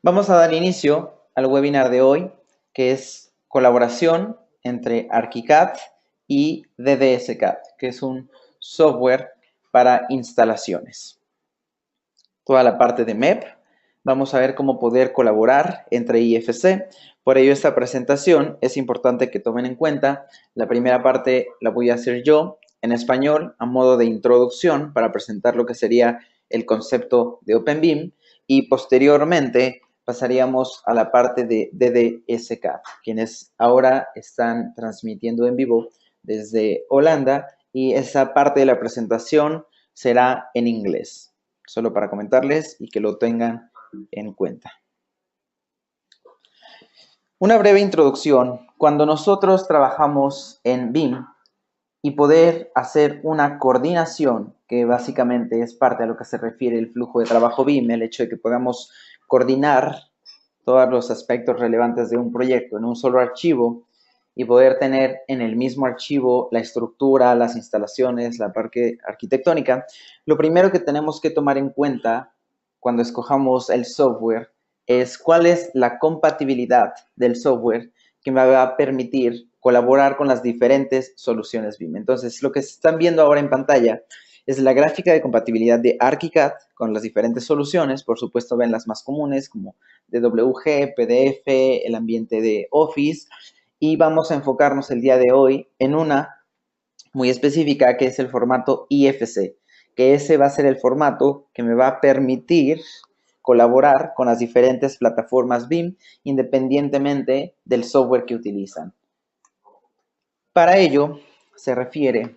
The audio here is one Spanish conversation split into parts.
Vamos a dar inicio al webinar de hoy, que es colaboración entre ArchiCAD y DDS-CAD, que es un software para instalaciones. Toda la parte de MEP, vamos a ver cómo poder colaborar entre IFC. Por ello, esta presentación es importante que tomen en cuenta. La primera parte la voy a hacer yo en español a modo de introducción para presentar lo que sería el concepto de OpenBIM y posteriormente pasaríamos a la parte de DDS-CAD, quienes ahora están transmitiendo en vivo desde Holanda y esa parte de la presentación será en inglés. Solo para comentarles y que lo tengan en cuenta. Una breve introducción. Cuando nosotros trabajamos en BIM y poder hacer una coordinación, que básicamente es parte a lo que se refiere el flujo de trabajo BIM, el hecho de que podamos coordinar todos los aspectos relevantes de un proyecto en un solo archivo y poder tener en el mismo archivo la estructura, las instalaciones, la parte arquitectónica, lo primero que tenemos que tomar en cuenta cuando escojamos el software es cuál es la compatibilidad del software que me va a permitir colaborar con las diferentes soluciones BIM. Entonces, lo que están viendo ahora en pantalla es la gráfica de compatibilidad de ArchiCAD con las diferentes soluciones. Por supuesto, ven las más comunes como DWG, PDF, el ambiente de Office. Y vamos a enfocarnos el día de hoy en una muy específica que es el formato IFC, que ese va a ser el formato que me va a permitir colaborar con las diferentes plataformas BIM independientemente del software que utilizan. Para ello se refiere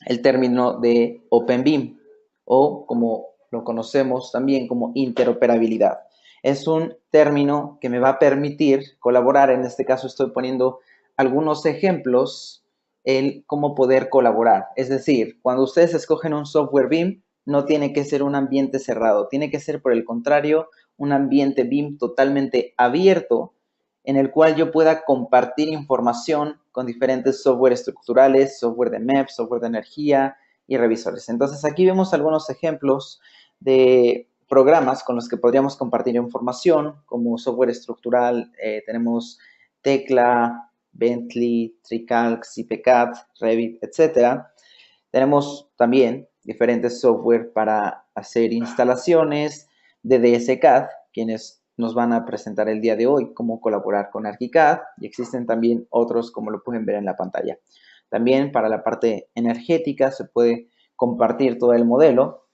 el término de OpenBIM o como lo conocemos también como interoperabilidad. Es un término que me va a permitir colaborar. En este caso estoy poniendo algunos ejemplos en cómo poder colaborar. Es decir, cuando ustedes escogen un software BIM, no tiene que ser un ambiente cerrado, tiene que ser por el contrario un ambiente BIM totalmente abierto en el cual yo pueda compartir información con diferentes software estructurales, software de MEP, software de energía y revisores. Entonces aquí vemos algunos ejemplos de programas con los que podríamos compartir información, como software estructural, tenemos Tecla, Bentley, TreeCalc, CPCAD, Revit, etc. Tenemos también diferentes software para hacer instalaciones, DDS-CAD, quienes nos van a presentar el día de hoy cómo colaborar con ArchiCAD, y existen también otros como lo pueden ver en la pantalla. También para la parte energética se puede compartir todo el modelo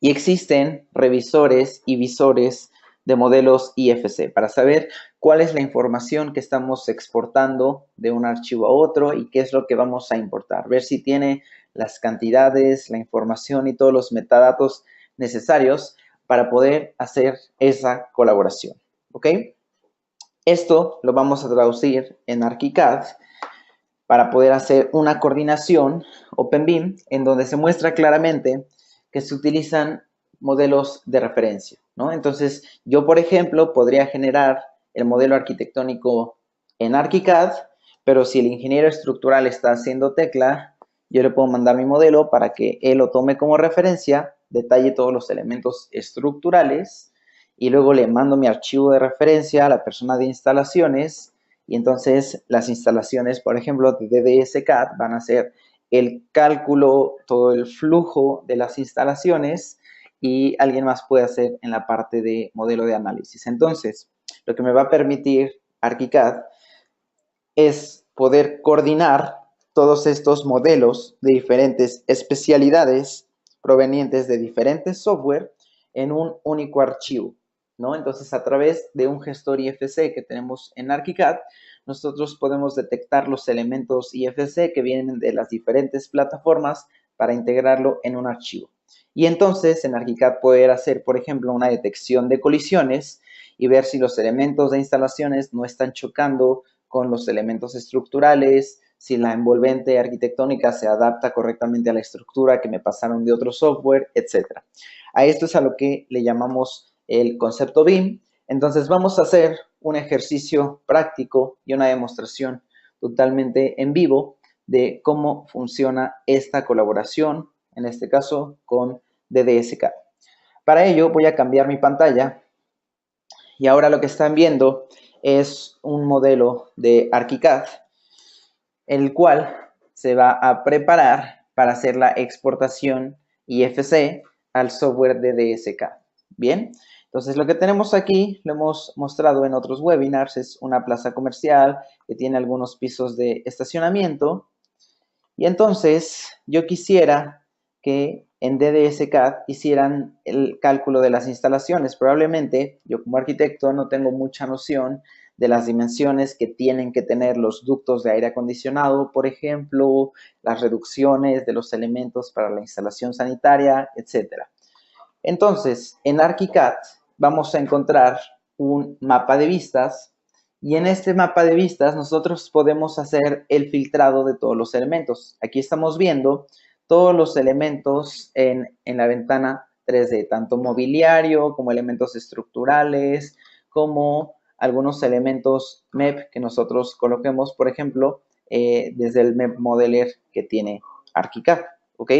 y existen revisores y visores de modelos IFC para saber cuál es la información que estamos exportando de un archivo a otro y qué es lo que vamos a importar. Ver si tiene las cantidades, la información y todos los metadatos necesarios para poder hacer esa colaboración. ¿Ok? Esto lo vamos a traducir en ArchiCAD para poder hacer una coordinación OpenBIM en donde se muestra claramente que se utilizan modelos de referencia, ¿no? Entonces, yo, por ejemplo, podría generar el modelo arquitectónico en ArchiCAD, pero si el ingeniero estructural está haciendo Tecla, yo le puedo mandar mi modelo para que él lo tome como referencia, detalle todos los elementos estructurales y luego le mando mi archivo de referencia a la persona de instalaciones y entonces las instalaciones, por ejemplo, de DDS-CAD van a hacer el cálculo, todo el flujo de las instalaciones y alguien más puede hacer en la parte de modelo de análisis. Entonces, lo que me va a permitir ArchiCAD es poder coordinar todos estos modelos de diferentes especialidades provenientes de diferentes software en un único archivo, ¿no? Entonces, a través de un gestor IFC que tenemos en ArchiCAD, nosotros podemos detectar los elementos IFC que vienen de las diferentes plataformas para integrarlo en un archivo. Y entonces, en ArchiCAD poder hacer, por ejemplo, una detección de colisiones y ver si los elementos de instalaciones no están chocando con los elementos estructurales, si la envolvente arquitectónica se adapta correctamente a la estructura que me pasaron de otro software, etc. A esto es a lo que le llamamos el concepto BIM. Entonces vamos a hacer un ejercicio práctico y una demostración totalmente en vivo de cómo funciona esta colaboración, en este caso con DDS-CAD. Para ello voy a cambiar mi pantalla Y ahora lo que están viendo es un modelo de ArchiCAD, el cual se va a preparar para hacer la exportación IFC al software de DSK. Bien, entonces lo que tenemos aquí, lo hemos mostrado en otros webinars, es una plaza comercial que tiene algunos pisos de estacionamiento. Y entonces yo quisiera que en DDS-CAD hicieran el cálculo de las instalaciones. Probablemente yo como arquitecto no tengo mucha noción de las dimensiones que tienen que tener los ductos de aire acondicionado, por ejemplo, las reducciones de los elementos para la instalación sanitaria, etc. Entonces, en ArchiCAD vamos a encontrar un mapa de vistas y en este mapa de vistas nosotros podemos hacer el filtrado de todos los elementos. Aquí estamos viendo todos los elementos en la ventana 3D, tanto mobiliario como elementos estructurales, como algunos elementos MEP que nosotros coloquemos, por ejemplo, desde el MEP Modeler que tiene ArchiCAD, ¿ok?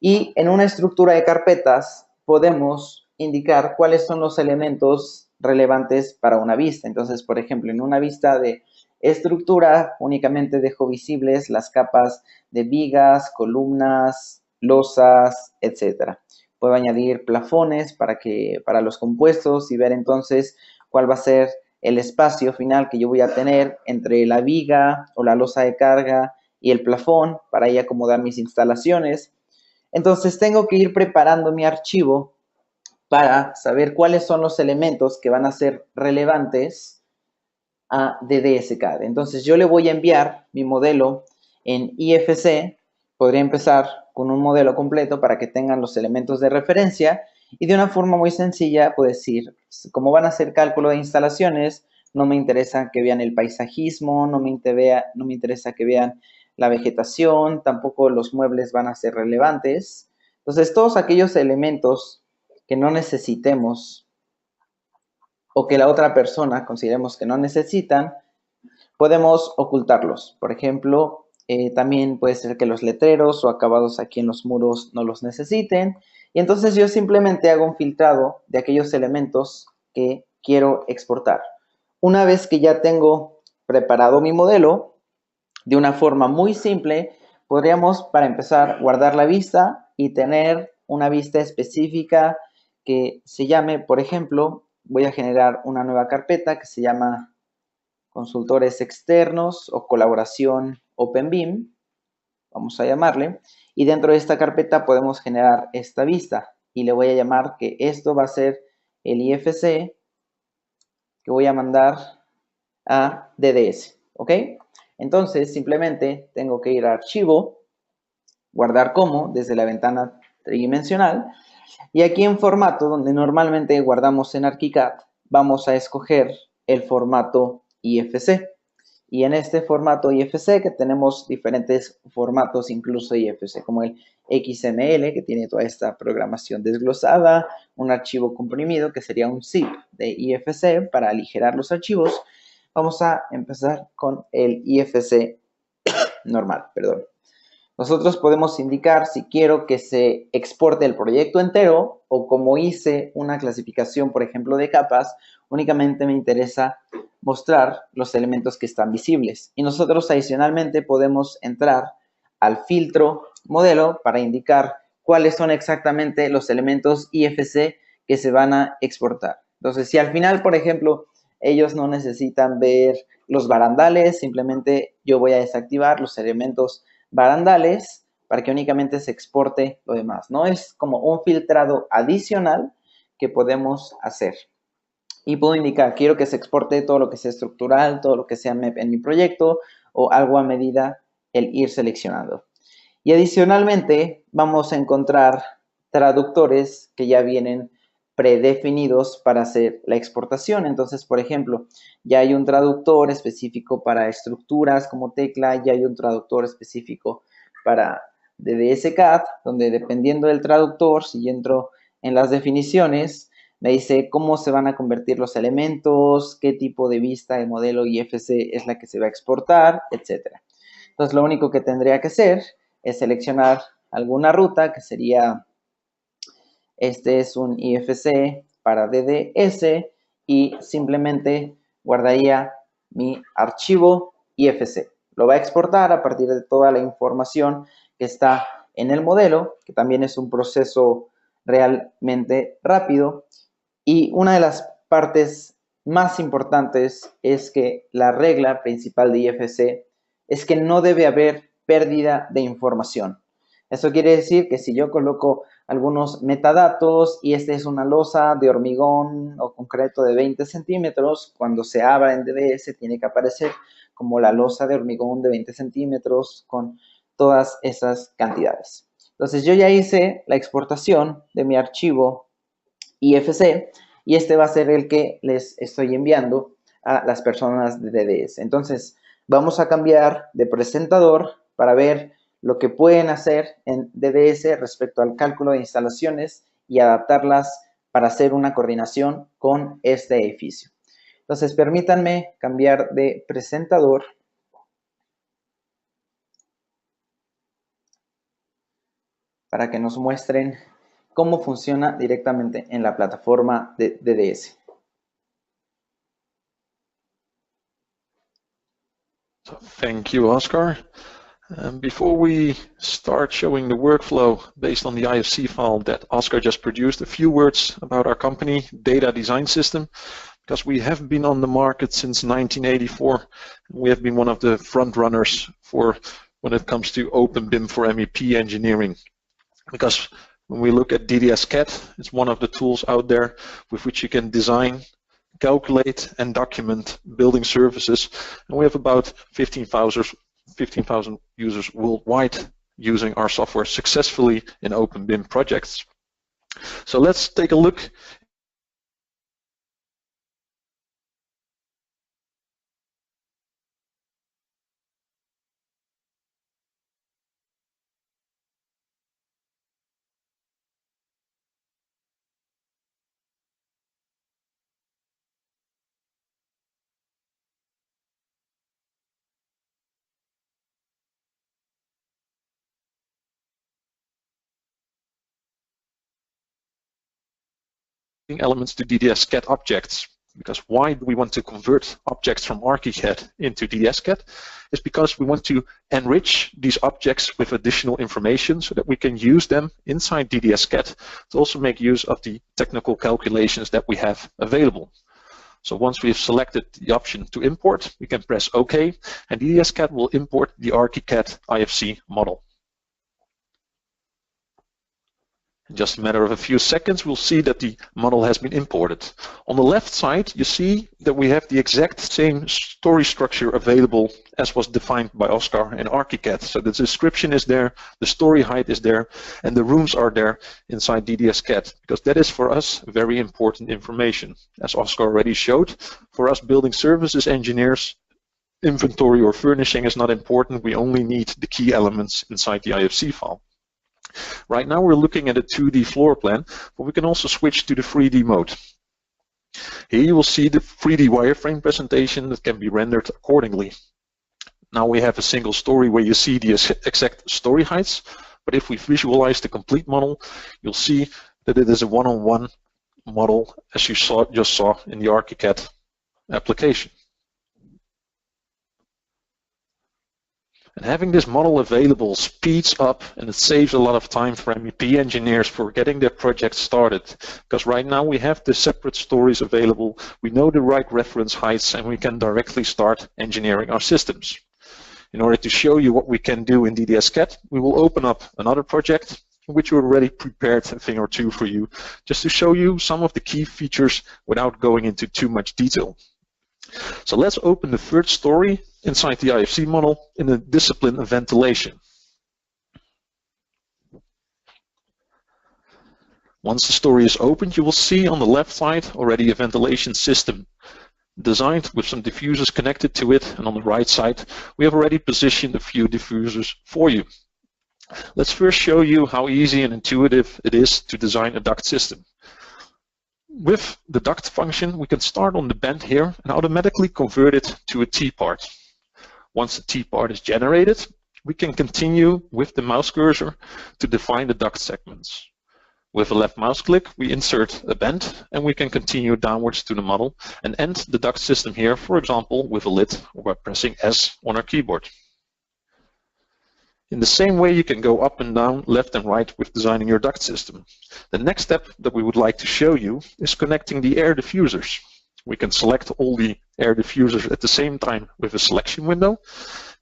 Y en una estructura de carpetas podemos indicar cuáles son los elementos relevantes para una vista. Entonces, por ejemplo, en una vista de estructura únicamente dejo visibles las capas de vigas, columnas, losas, etc. Puedo añadir plafones para los compuestos y ver entonces cuál va a ser el espacio final que yo voy a tener entre la viga o la losa de carga y el plafón para ahí acomodar mis instalaciones. Entonces tengo que ir preparando mi archivo para saber cuáles son los elementos que van a ser relevantes a DDS-CAD. Entonces yo le voy a enviar mi modelo en IFC. Podría empezar con un modelo completo para que tengan los elementos de referencia y de una forma muy sencilla puedo decir, como van a hacer cálculo de instalaciones, no me interesa que vean el paisajismo, no me interesa que vean la vegetación, tampoco los muebles van a ser relevantes. Entonces, todos aquellos elementos que no necesitemos o que la otra persona consideremos que no necesitan, podemos ocultarlos. Por ejemplo, también puede ser que los letreros o acabados aquí en los muros no los necesiten. Y entonces yo simplemente hago un filtrado de aquellos elementos que quiero exportar. Una vez que ya tengo preparado mi modelo, de una forma muy simple, podríamos, para empezar, guardar la vista y tener una vista específica que se llame, por ejemplo, voy a generar una nueva carpeta que se llama consultores externos o colaboración OpenBIM, vamos a llamarle, y dentro de esta carpeta podemos generar esta vista y le voy a llamar que esto va a ser el IFC que voy a mandar a DDS, ¿ok? Entonces simplemente tengo que ir a archivo, guardar como desde la ventana tridimensional y aquí en formato donde normalmente guardamos en ArchiCAD vamos a escoger el formato IFC. Y en este formato IFC, que tenemos diferentes formatos, incluso IFC, como el XML, que tiene toda esta programación desglosada, un archivo comprimido, que sería un zip de IFC para aligerar los archivos. Vamos a empezar con el IFC normal, perdón. Nosotros podemos indicar si quiero que se exporte el proyecto entero o como hice una clasificación, por ejemplo, de capas, únicamente me interesa mostrar los elementos que están visibles. Y nosotros adicionalmente podemos entrar al filtro modelo para indicar cuáles son exactamente los elementos IFC que se van a exportar. Entonces, si al final, por ejemplo, ellos no necesitan ver los barandales, simplemente yo voy a desactivar los elementos barandales para que únicamente se exporte lo demás, ¿no? Es como un filtrado adicional que podemos hacer. Y puedo indicar, quiero que se exporte todo lo que sea estructural, todo lo que sea MEP en mi proyecto o algo a medida el ir seleccionando. Y adicionalmente vamos a encontrar traductores que ya vienen predefinidos para hacer la exportación. Entonces, por ejemplo, ya hay un traductor específico para estructuras como tecla, ya hay un traductor específico para DDS-CAD, donde dependiendo del traductor, si entro en las definiciones, me dice cómo se van a convertir los elementos, qué tipo de vista de modelo IFC es la que se va a exportar, etc. Entonces, lo único que tendría que hacer es seleccionar alguna ruta, que sería, este es un IFC para DDS, y simplemente guardaría mi archivo IFC. Lo va a exportar a partir de toda la información que está en el modelo, que también es un proceso realmente rápido. Y una de las partes más importantes es que la regla principal de IFC es que no debe haber pérdida de información. Eso quiere decir que si yo coloco algunos metadatos y esta es una losa de hormigón o concreto de 20 centímetros, cuando se abra en DDS tiene que aparecer como la losa de hormigón de 20 centímetros con todas esas cantidades. Entonces yo ya hice la exportación de mi archivo IFC y este va a ser el que les estoy enviando a las personas de DDS. Entonces vamos a cambiar de presentador para ver lo que pueden hacer en DDS respecto al cálculo de instalaciones y adaptarlas para hacer una coordinación con este edificio. Entonces permítanme cambiar de presentador para que nos muestren cómo funciona directamente en la plataforma de DDS. Thank you, Oscar. Before we start showing the workflow based on the IFC file that Oscar just produced, a few words about our company, Data Design System, because we have been on the market since 1984. We have been one of the front runners for when it comes to OpenBIM for MEP engineering. Because when we look at DDS-CAD, it's one of the tools out there with which you can design, calculate, and document building services. And we have about 15,000 users worldwide using our software successfully in OpenBIM projects. So let's take a look. Elements to DDS-CAD objects. Because why do we want to convert objects from ArchiCAD into DDS-CAD? It's because we want to enrich these objects with additional information so that we can use them inside DDS-CAD to also make use of the technical calculations that we have available. So once we've selected the option to import, we can press OK, and DDS-CAD will import the ArchiCAD IFC model. In just a matter of a few seconds, we'll see that the model has been imported. On the left side, you see that we have the exact same story structure available as was defined by Oscar in ArchiCAD. So the description is there, the story height is there, and the rooms are there inside DDS-CAD, because that is for us very important information. As Oscar already showed, for us building services engineers, inventory or furnishing is not important. We only need the key elements inside the IFC file. Right now we're looking at a 2D floor plan, but we can also switch to the 3D mode. Here you will see the 3D wireframe presentation that can be rendered accordingly. Now we have a single story where you see the exact story heights, but if we visualize the complete model, you'll see that it is a one-on-one model as you just saw in the ArchiCAD application. And having this model available speeds up and it saves a lot of time for MEP engineers for getting their project started. Because right now we have the separate stories available, we know the right reference heights, and we can directly start engineering our systems. In order to show you what we can do in DDS-CAD, we will open up another project in which we already prepared a thing or two for you, just to show you some of the key features without going into too much detail. So let's open the third story inside the IFC model in the discipline of ventilation. Once the story is opened, you will see on the left side already a ventilation system designed with some diffusers connected to it, and on the right side we have already positioned a few diffusers for you. Let's first show you how easy and intuitive it is to design a duct system. With the duct function, we can start on the bend here and automatically convert it to a T-part. Once the T-part is generated, we can continue with the mouse cursor to define the duct segments. With a left mouse click, we insert a bend, and we can continue downwards to the model and end the duct system here, for example, with a lid or by pressing S on our keyboard. In the same way, you can go up and down, left and right with designing your duct system. The next step that we would like to show you is connecting the air diffusers. We can select all the air diffusers at the same time with a selection window.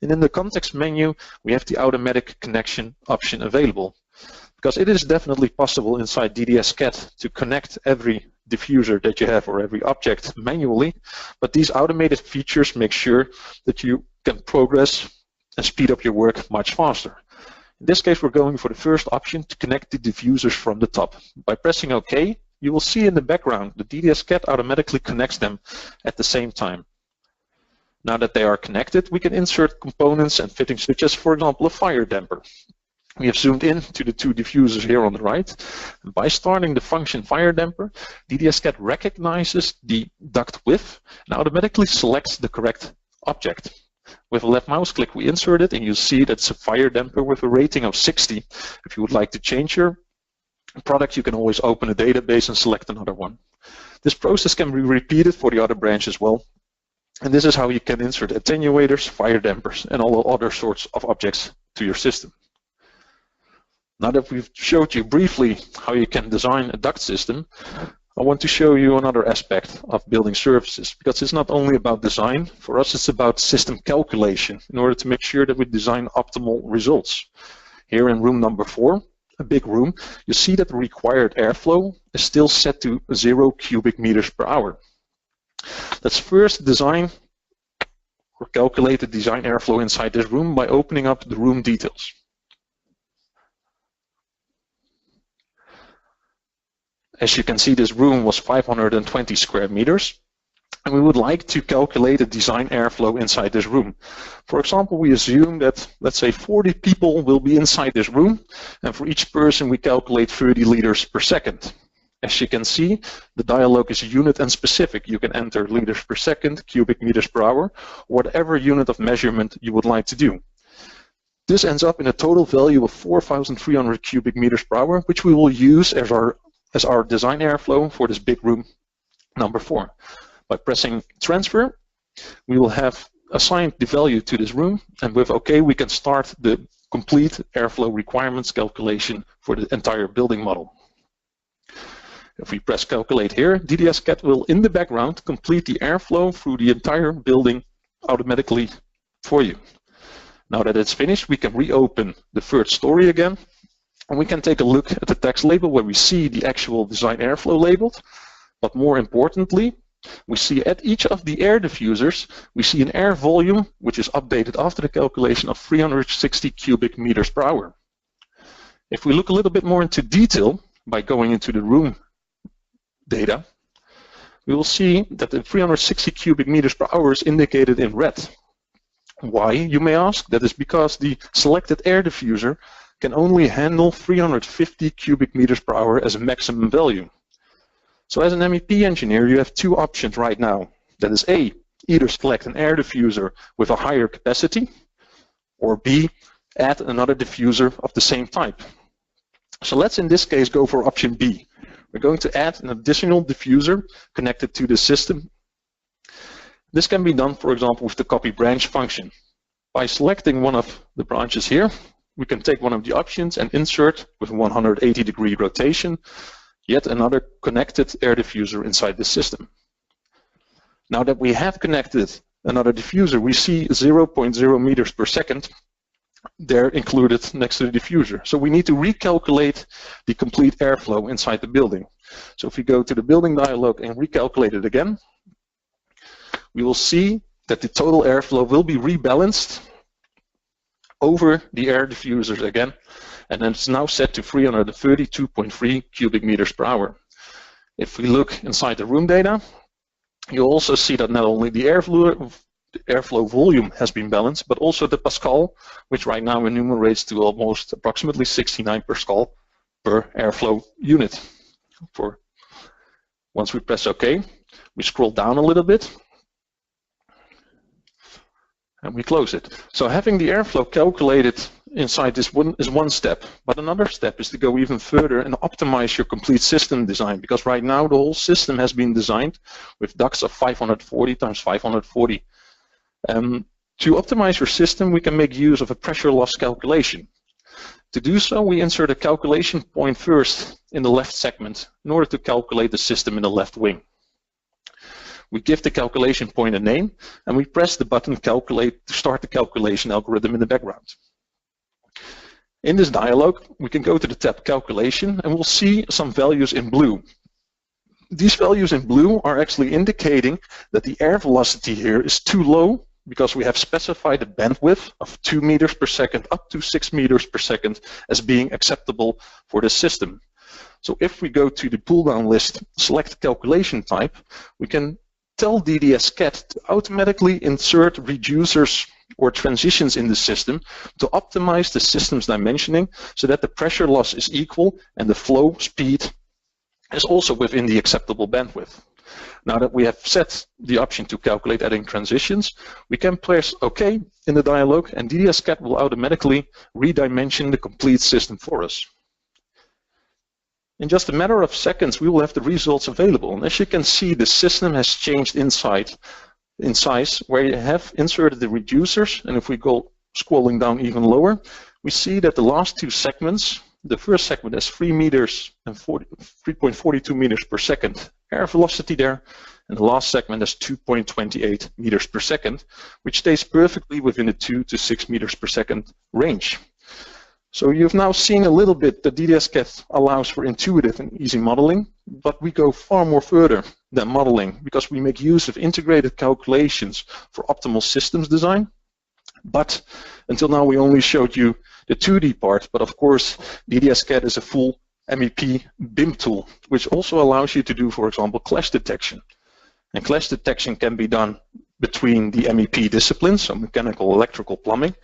And in the context menu, we have the automatic connection option available. Because it is definitely possible inside DDS-CAD to connect every diffuser that you have or every object manually, but these automated features make sure that you can progress and speed up your work much faster. In this case, we're going for the first option to connect the diffusers from the top. By pressing OK, you will see in the background the DDS-CAD automatically connects them at the same time. Now that they are connected, we can insert components and fittings such as, for example, a fire damper. We have zoomed in to the two diffusers here on the right. And by starting the function fire damper, DDS-CAD recognizes the duct width and automatically selects the correct object. With a left mouse click, we insert it, and you see that it's a fire damper with a rating of 60. If you would like to change your product, you can always open a database and select another one. This process can be repeated for the other branch as well. And this is how you can insert attenuators, fire dampers, and all other sorts of objects to your system. Now that we've showed you briefly how you can design a duct system, I want to show you another aspect of building services, because it's not only about design. For us, it's about system calculation in order to make sure that we design optimal results. Here in room number 4, a big room, you see that the required airflow is still set to 0 cubic meters per hour. Let's first design or calculate the design airflow inside this room by opening up the room details. As you can see, this room was 520 square meters, and we would like to calculate the design airflow inside this room. For example, we assume that, let's say, 40 people will be inside this room, and for each person we calculate 30 liters per second. As you can see, the dialog is unit and specific. You can enter liters per second, cubic meters per hour, whatever unit of measurement you would like to do. This ends up in a total value of 4,300 cubic meters per hour, which we will use as our design airflow for this big room number 4. By pressing transfer, we will have assigned the value to this room, and with OK we can start the complete airflow requirements calculation for the entire building model. If we press calculate here, DDS-CAD will in the background complete the airflow through the entire building automatically for you. Now that it's finished, we can reopen the third story again. And we can take a look at the text label where we see the actual design airflow labeled. But more importantly, we see at each of the air diffusers, we see an air volume which is updated after the calculation of 360 cubic meters per hour. If we look a little bit more into detail by going into the room data, we will see that the 360 cubic meters per hour is indicated in red. Why, you may ask? That is because the selected air diffuser can only handle 350 cubic meters per hour as a maximum value. So as an MEP engineer, you have two options right now. That is A, either select an air diffuser with a higher capacity, or B, add another diffuser of the same type. So let's in this case go for option B. We're going to add an additional diffuser connected to the system. This can be done, for example, with the copy branch function. By selecting one of the branches here, we can take one of the options and insert with a 180-degree rotation yet another connected air diffuser inside the system. Now that we have connected another diffuser, we see 0.0 meters per second there included next to the diffuser. So we need to recalculate the complete airflow inside the building. So if we go to the building dialog and recalculate it again, we will see that the total airflow will be rebalanced over the air diffusers again, and then it's now set to 332.3 cubic meters per hour. If we look inside the room data, you'll also see that not only the airflow volume has been balanced, but also the Pascal, which right now enumerates to almost approximately 69 Pascal per airflow unit. Once we press OK, we scroll down a little bit, and we close it. So having the airflow calculated inside this is one step, but another step is to go even further and optimize your complete system design, because right now the whole system has been designed with ducts of 540 times 540. To optimize your system, we can make use of a pressure loss calculation. To do so, we insert a calculation point first in the left segment in order to calculate the system in the left wing. We give the calculation point a name, and we press the button Calculate to start the calculation algorithm in the background. In this dialog, we can go to the tab Calculation, and we'll see some values in blue. These values in blue are actually indicating that the air velocity here is too low, because we have specified a bandwidth of 2 meters per second up to 6 meters per second as being acceptable for the system. So if we go to the pull-down list, select calculation type, we can tell DDS-CAD to automatically insert reducers or transitions in the system to optimize the system's dimensioning so that the pressure loss is equal and the flow speed is also within the acceptable bandwidth. Now that we have set the option to calculate adding transitions, we can press OK in the dialog, and DDS-CAD will automatically redimension the complete system for us. In just a matter of seconds, we will have the results available. And as you can see, the system has changed in size, where you have inserted the reducers. And if we go scrolling down even lower, we see that the last two segments, the first segment has 3 meters and 3.42 meters per second air velocity there, and the last segment has 2.28 meters per second, which stays perfectly within the 2 to 6 meters per second range. So you've now seen a little bit that DDS-CAD allows for intuitive and easy modeling, but we go far more further than modeling because we make use of integrated calculations for optimal systems design. But until now we only showed you the 2D part, but of course DDS-CAD is a full MEP BIM tool, which also allows you to do, for example, clash detection. And clash detection can be done between the MEP disciplines, so mechanical, electrical, plumbing.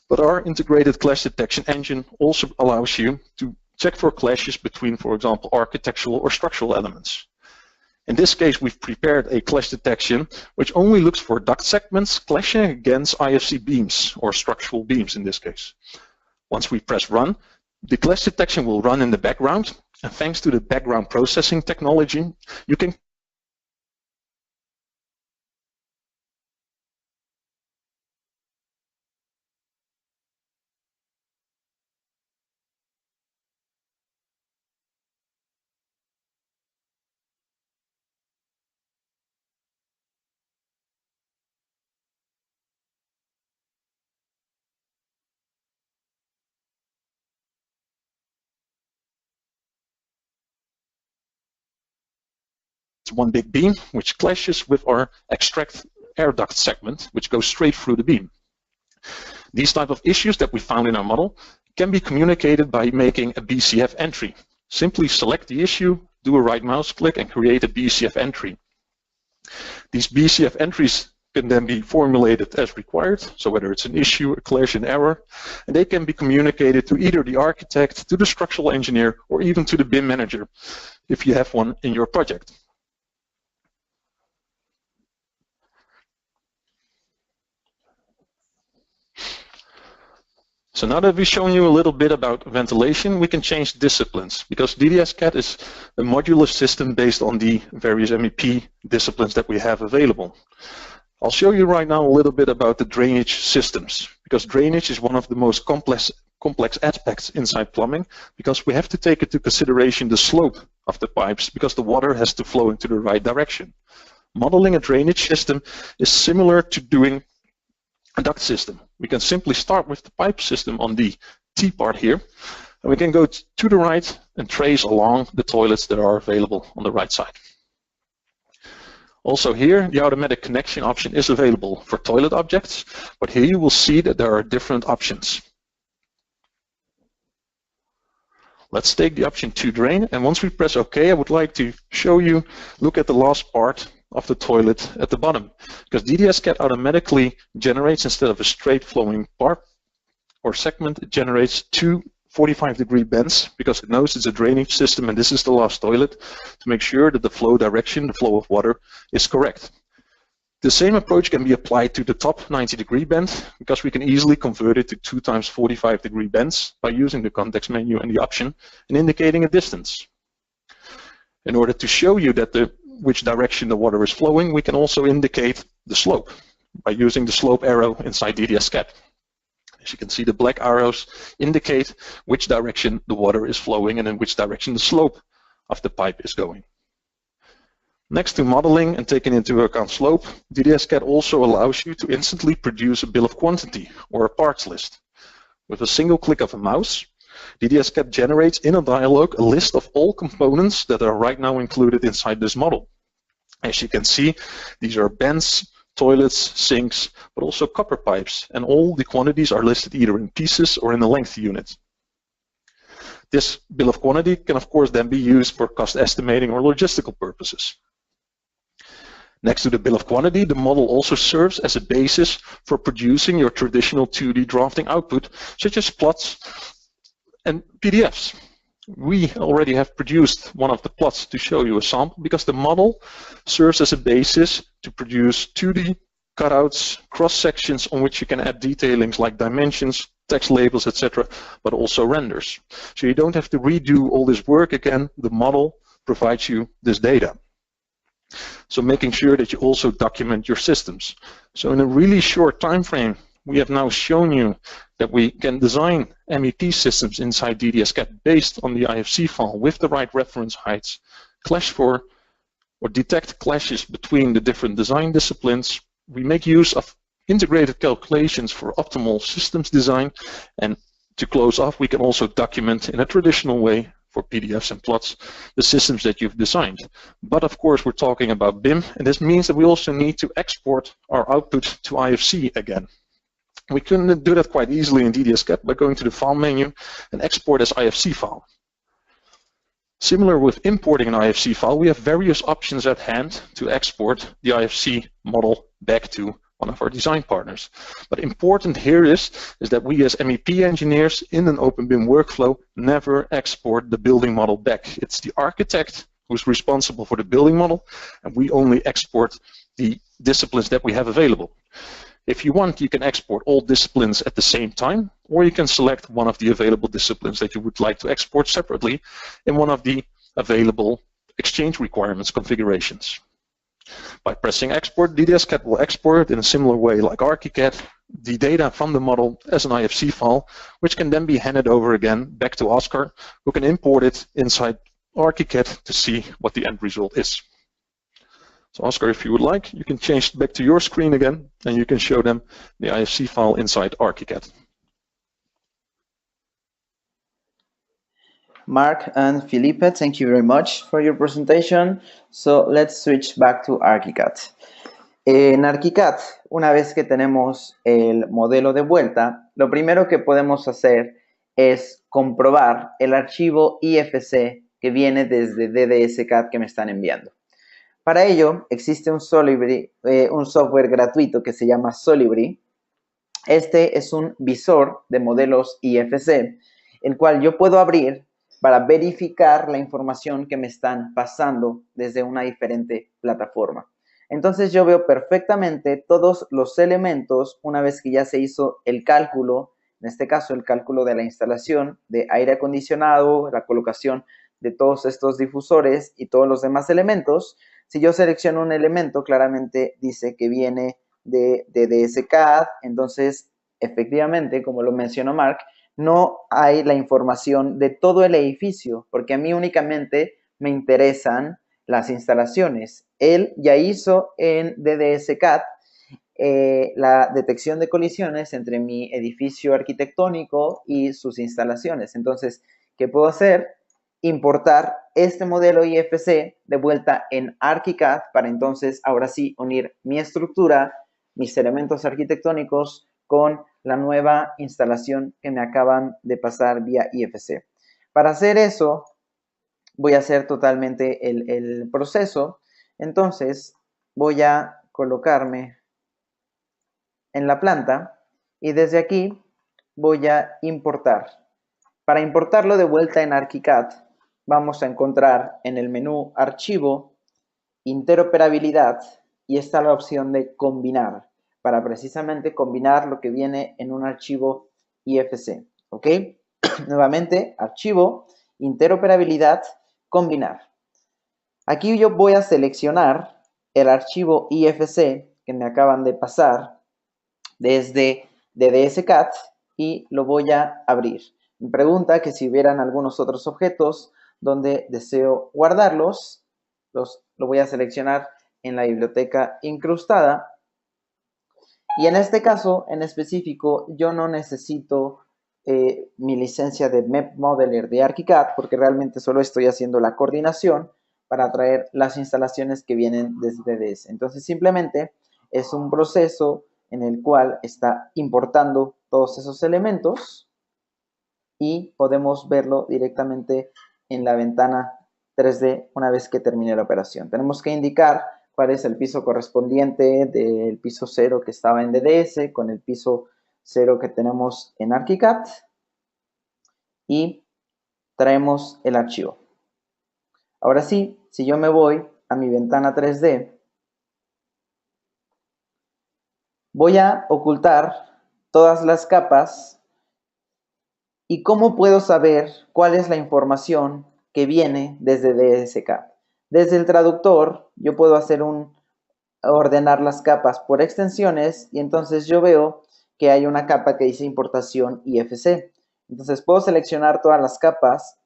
But our integrated clash detection engine also allows you to check for clashes between, for example, architectural or structural elements. In this case, we've prepared a clash detection which only looks for duct segments clashing against IFC beams, or structural beams in this case. Once we press run, the clash detection will run in the background, and thanks to the background processing technology, you can one big beam which clashes with our extract air duct segment, which goes straight through the beam. These type of issues that we found in our model can be communicated by making a BCF entry. Simply select the issue, do a right mouse click, and create a BCF entry. These BCF entries can then be formulated as required, so whether it's an issue, a clash, an error, and they can be communicated to either the architect, to the structural engineer, or even to the BIM manager, if you have one in your project. So now that we've shown you a little bit about ventilation, we can change disciplines, because DDS-CAD is a modular system based on the various MEP disciplines that we have available. I'll show you right now a little bit about the drainage systems, because drainage is one of the most complex aspects inside plumbing, because we have to take into consideration the slope of the pipes, because the water has to flow into the right direction. Modeling a drainage system is similar to doing a duct system. We can simply start with the pipe system on the T part here, and we can go to the right and trace along the toilets that are available on the right side. Also here, the automatic connection option is available for toilet objects, but here you will see that there are different options. Let's take the option to drain, and once we press OK, I would like to show you, look at the last part of the toilet at the bottom, because DDS-CAD automatically generates, instead of a straight flowing part or segment, it generates two 45-degree bends, because it knows it's a drainage system and this is the last toilet, to make sure that the flow direction, the flow of water, is correct. The same approach can be applied to the top 90-degree bend, because we can easily convert it to 2 times 45-degree bends by using the context menu and the option and indicating a distance. In order to show you that which direction the water is flowing, we can also indicate the slope by using the slope arrow inside DDS-CAD. As you can see, the black arrows indicate which direction the water is flowing and in which direction the slope of the pipe is going. Next to modeling and taking into account slope, DDS-CAD also allows you to instantly produce a bill of quantity or a parts list. With a single click of a mouse, DDS-CAD generates in a dialog a list of all components that are right now included inside this model. As you can see, these are bends, toilets, sinks, but also copper pipes, and all the quantities are listed either in pieces or in a length unit. This bill of quantity can of course then be used for cost estimating or logistical purposes. Next to the bill of quantity, the model also serves as a basis for producing your traditional 2D drafting output, such as plots and PDFs. We already have produced one of the plots to show you a sample, because the model serves as a basis to produce 2D cutouts, cross-sections on which you can add detailings like dimensions, text labels, etc., but also renders. So you don't have to redo all this work again. The model provides you this data. So making sure that you also document your systems. So in a really short time frame, we have now shown you that we can design MEP systems inside DDS-CAD based on the IFC file with the right reference heights, clash for or detect clashes between the different design disciplines. We make use of integrated calculations for optimal systems design, and to close off, we can also document in a traditional way for PDFs and plots the systems that you've designed. But of course, we're talking about BIM, and this means that we also need to export our output to IFC again. We couldn't do that quite easily in DDS-CAD by going to the File menu and export as IFC file. Similar with importing an IFC file, we have various options at hand to export the IFC model back to one of our design partners. But important here is that we as MEP engineers in an OpenBIM workflow never export the building model back. It's the architect who's responsible for the building model, and we only export the disciplines that we have available. If you want, you can export all disciplines at the same time, or you can select one of the available disciplines that you would like to export separately in one of the available exchange requirements configurations. By pressing export, DDS-CAD will export in a similar way like ArchiCAD the data from the model as an IFC file, which can then be handed over again back to Oscar, who can import it inside ArchiCAD to see what the end result is. So Oscar, if you would like, you can change back to your screen again, and you can show them the IFC file inside ArchiCAD. Mark and Felipe, thank you very much for your presentation. So let's switch back to ArchiCAD. En ArchiCAD, una vez que tenemos el modelo de vuelta, lo primero que podemos hacer es comprobar el archivo IFC que viene desde DDS-CAD que me están enviando. Para ello, existe un software gratuito que se llama Solibri. Este es un visor de modelos IFC, el cual yo puedo abrir para verificar la información que me están pasando desde una diferente plataforma. Entonces yo veo perfectamente todos los elementos una vez que ya se hizo el cálculo, en este caso el cálculo de la instalación de aire acondicionado, la colocación de todos estos difusores y todos los demás elementos. Si yo selecciono un elemento, claramente dice que viene de DDS-CAD, entonces efectivamente, como lo mencionó Mark, no hay la información de todo el edificio, porque a mí únicamente me interesan las instalaciones. Él ya hizo en DDS-CAD la detección de colisiones entre mi edificio arquitectónico y sus instalaciones. Entonces, ¿qué puedo hacer? Importar este modelo IFC de vuelta en ArchiCAD para entonces, ahora sí, unir mi estructura, mis elementos arquitectónicos con la nueva instalación que me acaban de pasar vía IFC. Para hacer eso, voy a hacer totalmente el proceso. Entonces, voy a colocarme en la planta y desde aquí voy a importar. Para importarlo de vuelta en ArchiCAD, vamos a encontrar en el menú Archivo, Interoperabilidad y está la opción de combinar, para precisamente combinar lo que viene en un archivo IFC, ¿ok? Nuevamente, archivo, interoperabilidad, combinar. Aquí yo voy a seleccionar el archivo IFC que me acaban de pasar desde DDSCAD y lo voy a abrir. Me pregunta que si hubieran algunos otros objetos donde deseo guardarlos, lo voy a seleccionar en la biblioteca incrustada. Y en este caso, en específico, yo no necesito mi licencia de MEP Modeler de ArchiCAD porque realmente solo estoy haciendo la coordinación para traer las instalaciones que vienen desde DDS. Entonces, simplemente es un proceso en el cual está importando todos esos elementos y podemos verlo directamente en la ventana 3D una vez que termine la operación. Tenemos que indicar cuál es el piso correspondiente del piso 0 que estaba en DDS con el piso 0 que tenemos en ArchiCAD y traemos el archivo. Ahora sí, si yo me voy a mi ventana 3D, voy a ocultar todas las capas. ¿Y cómo puedo saber cuál es la información que viene desde DSCAD? Desde el traductor yo puedo ordenar las capas por extensiones y entonces yo veo que hay una capa que dice importación IFC. Entonces puedo seleccionar todas las capas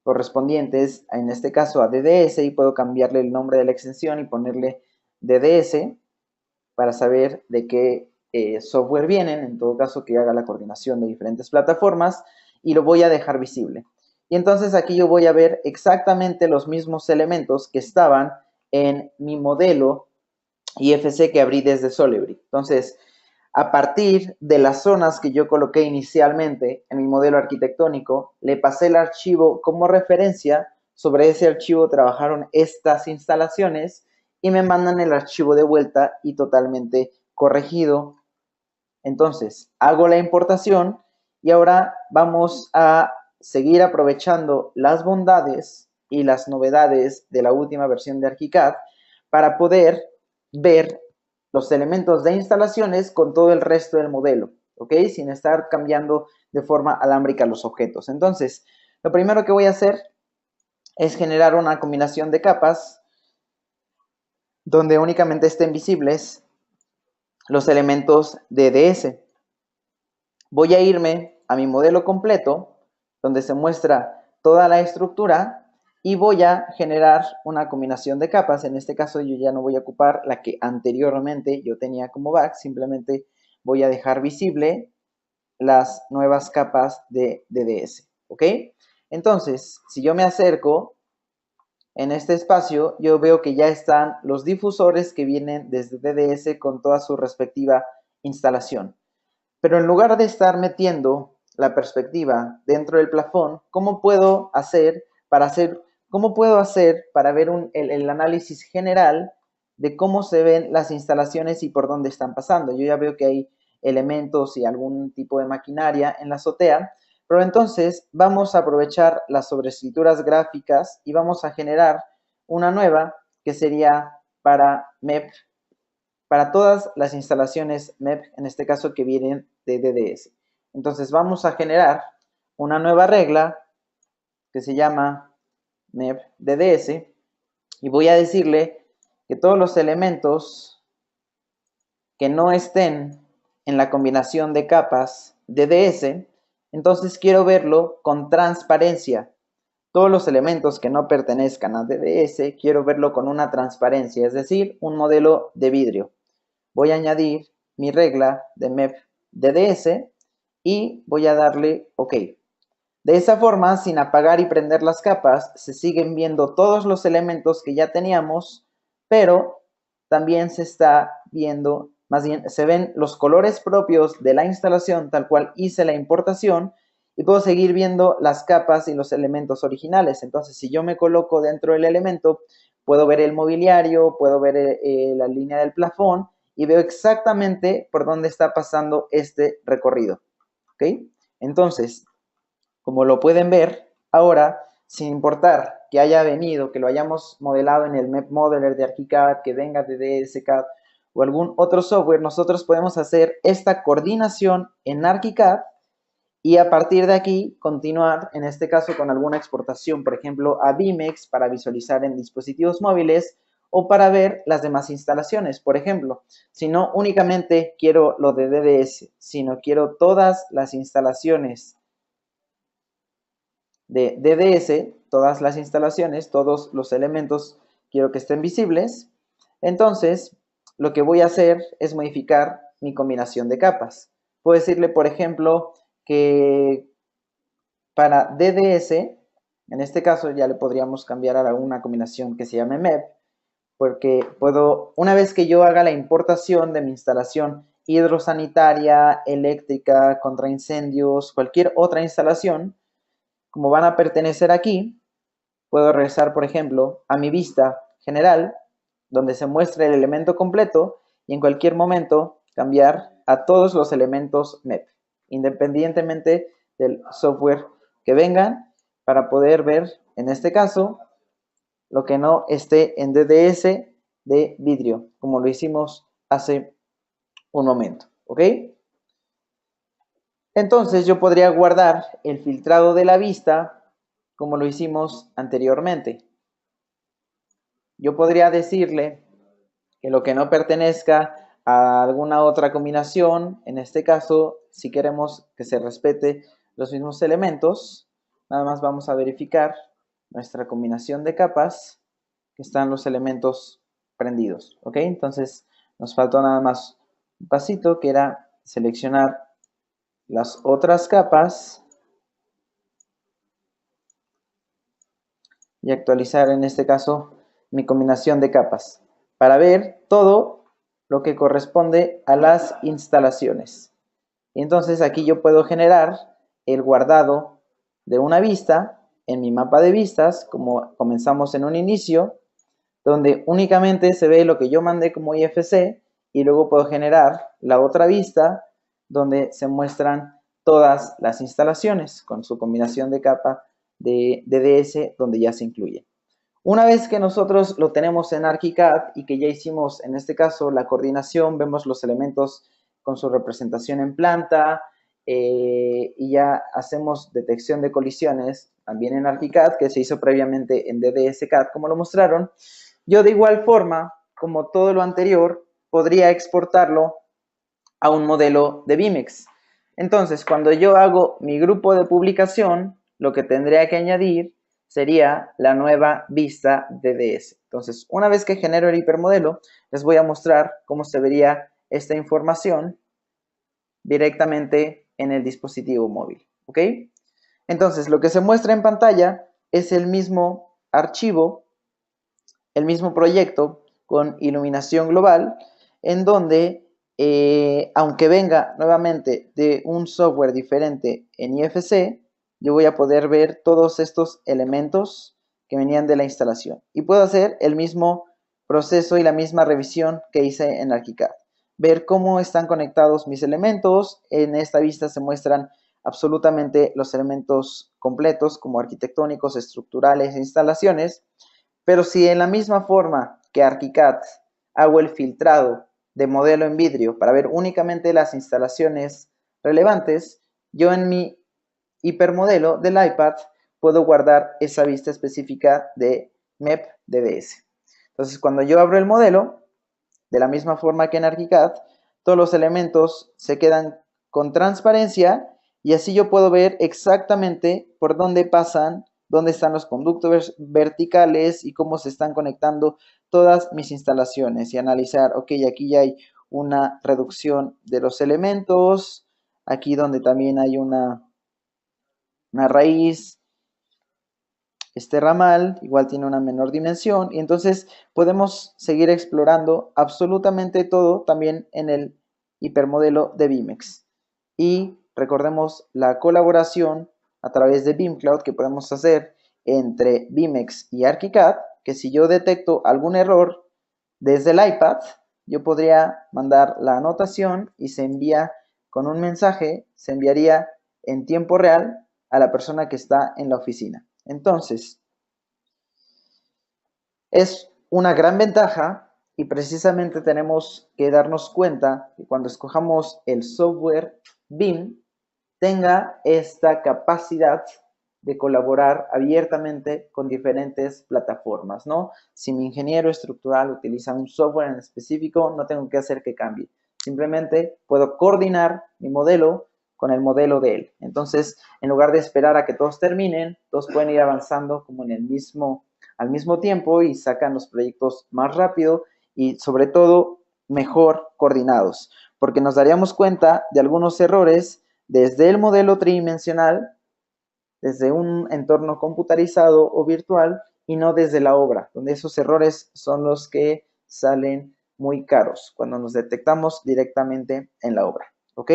correspondientes, en este caso a DDS, y puedo cambiarle el nombre de la extensión y ponerle DDS para saber de qué software vienen, en todo caso que haga la coordinación de diferentes plataformas, y lo voy a dejar visible. Y entonces aquí yo voy a ver exactamente los mismos elementos que estaban en mi modelo IFC que abrí desde Solibri. Entonces, a partir de las zonas que yo coloqué inicialmente en mi modelo arquitectónico, le pasé el archivo como referencia. Sobre ese archivo trabajaron estas instalaciones y me mandan el archivo de vuelta y totalmente corregido. Entonces, hago la importación y ahora vamos a seguir aprovechando las bondades y las novedades de la última versión de ArchiCAD para poder ver los elementos de instalaciones con todo el resto del modelo, ¿ok? Sin estar cambiando de forma alámbrica los objetos. Entonces, lo primero que voy a hacer es generar una combinación de capas donde únicamente estén visibles los elementos de DS. Voy a irme a mi modelo completo, donde se muestra toda la estructura, y voy a generar una combinación de capas. En este caso yo ya no voy a ocupar la que anteriormente yo tenía como back, simplemente voy a dejar visible las nuevas capas de DDS, ¿ok? Entonces, si yo me acerco en este espacio, yo veo que ya están los difusores que vienen desde DDS con toda su respectiva instalación. Pero en lugar de estar metiendo la perspectiva dentro del plafón, ¿cómo puedo hacer para ver el análisis general de cómo se ven las instalaciones y por dónde están pasando? Yo ya veo que hay elementos y algún tipo de maquinaria en la azotea, pero entonces vamos a aprovechar las sobreescrituras gráficas y vamos a generar una nueva que sería para MEP, para todas las instalaciones MEP, en este caso que vienen de DDS. Entonces vamos a generar una nueva regla que se llama MEP DDS y voy a decirle que todos los elementos que no estén en la combinación de capas DDS, entonces quiero verlo con transparencia. Todos los elementos que no pertenezcan a DDS, quiero verlo con una transparencia, es decir, un modelo de vidrio. Voy a añadir mi regla de MEP DDS y voy a darle OK. De esa forma, sin apagar y prender las capas, se siguen viendo todos los elementos que ya teníamos, pero también se está viendo, más bien, se ven los colores propios de la instalación tal cual hice la importación y puedo seguir viendo las capas y los elementos originales. Entonces, si yo me coloco dentro del elemento, puedo ver el mobiliario, puedo ver la línea del plafón y veo exactamente por dónde está pasando este recorrido, ¿ok? Entonces, como lo pueden ver, ahora sin importar que haya venido, que lo hayamos modelado en el Map Modeler de ArchiCAD, que venga de DSCAD o algún otro software, nosotros podemos hacer esta coordinación en ArchiCAD y a partir de aquí continuar, en este caso, con alguna exportación, por ejemplo, a BIMX para visualizar en dispositivos móviles o para ver las demás instalaciones. Por ejemplo, si no únicamente quiero lo de DDS, sino quiero todas las instalaciones de DDS, todas las instalaciones, todos los elementos quiero que estén visibles, entonces lo que voy a hacer es modificar mi combinación de capas. Puedo decirle, por ejemplo, que para DDS, en este caso ya le podríamos cambiar a una combinación que se llame MEP, porque puedo, una vez que yo haga la importación de mi instalación hidrosanitaria, eléctrica, contra incendios, cualquier otra instalación, como van a pertenecer aquí, puedo regresar, por ejemplo, a mi vista general, donde se muestra el elemento completo, y en cualquier momento cambiar a todos los elementos MEP, independientemente del software que vengan, para poder ver, en este caso, lo que no esté en DDS de vidrio, como lo hicimos hace un momento, ¿ok? Entonces yo podría guardar el filtrado de la vista como lo hicimos anteriormente. Yo podría decirle que lo que no pertenezca a alguna otra combinación, en este caso, si queremos que se respete los mismos elementos, nada más vamos a verificar nuestra combinación de capas, que están los elementos prendidos, ¿ok? Entonces nos faltó nada más un pasito, que era seleccionar las otras capas y actualizar en este caso mi combinación de capas para ver todo lo que corresponde a las instalaciones. Y entonces aquí yo puedo generar el guardado de una vista en mi mapa de vistas, como comenzamos en un inicio, donde únicamente se ve lo que yo mandé como IFC, y luego puedo generar la otra vista donde se muestran todas las instalaciones con su combinación de capa de DDS donde ya se incluye. Una vez que nosotros lo tenemos en ArchiCAD y que ya hicimos, en este caso, la coordinación, vemos los elementos con su representación en planta y ya hacemos detección de colisiones también en ArchiCAD, que se hizo previamente en DDS-CAD, como lo mostraron. Yo de igual forma, como todo lo anterior, podría exportarlo a un modelo de BIMX. Entonces, cuando yo hago mi grupo de publicación, lo que tendría que añadir sería la nueva vista DDS. Entonces, una vez que genero el hipermodelo, les voy a mostrar cómo se vería esta información directamente en el dispositivo móvil, ¿ok? Entonces, lo que se muestra en pantalla es el mismo archivo, el mismo proyecto con iluminación global, en donde, aunque venga nuevamente de un software diferente en IFC, yo voy a poder ver todos estos elementos que venían de la instalación. Y puedo hacer el mismo proceso y la misma revisión que hice en ArchiCAD. Ver cómo están conectados mis elementos. En esta vista se muestran absolutamente los elementos completos, como arquitectónicos, estructurales e instalaciones. Pero si en la misma forma que ArchiCAD hago el filtrado de modelo en vidrio para ver únicamente las instalaciones relevantes, yo en mi hipermodelo del iPad puedo guardar esa vista específica de MEP DDS. Entonces, cuando yo abro el modelo, de la misma forma que en ArchiCAD, todos los elementos se quedan con transparencia y así yo puedo ver exactamente por dónde pasan, dónde están los conductos verticales y cómo se están conectando todas mis instalaciones y analizar, ok, aquí ya hay una reducción de los elementos, aquí donde también hay una raíz, este ramal igual tiene una menor dimensión y entonces podemos seguir explorando absolutamente todo también en el hipermodelo de BIMX. Y recordemos la colaboración a través de BIMcloud que podemos hacer entre BIMX y ArchiCAD, que si yo detecto algún error desde el iPad, yo podría mandar la anotación y se envía con un mensaje, se enviaría en tiempo real a la persona que está en la oficina. Entonces, es una gran ventaja y precisamente tenemos que darnos cuenta que cuando escojamos el software BIM tenga esta capacidad de colaborar abiertamente con diferentes plataformas, ¿no? Si mi ingeniero estructural utiliza un software en específico, no tengo que hacer que cambie. Simplemente puedo coordinar mi modelo con el modelo de él. Entonces, en lugar de esperar a que todos terminen, todos pueden ir avanzando como al mismo tiempo y sacan los proyectos más rápido y sobre todo mejor coordinados, porque nos daríamos cuenta de algunos errores desde el modelo tridimensional, desde un entorno computarizado o virtual y no desde la obra, donde esos errores son los que salen muy caros cuando nos detectamos directamente en la obra. ¿Ok?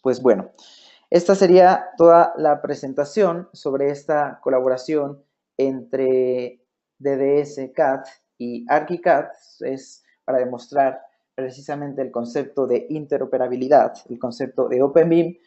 Pues bueno, esta sería toda la presentación sobre esta colaboración entre DDS CAD y ArchiCAD. Es para demostrar precisamente el concepto de interoperabilidad, el concepto de OpenBIM,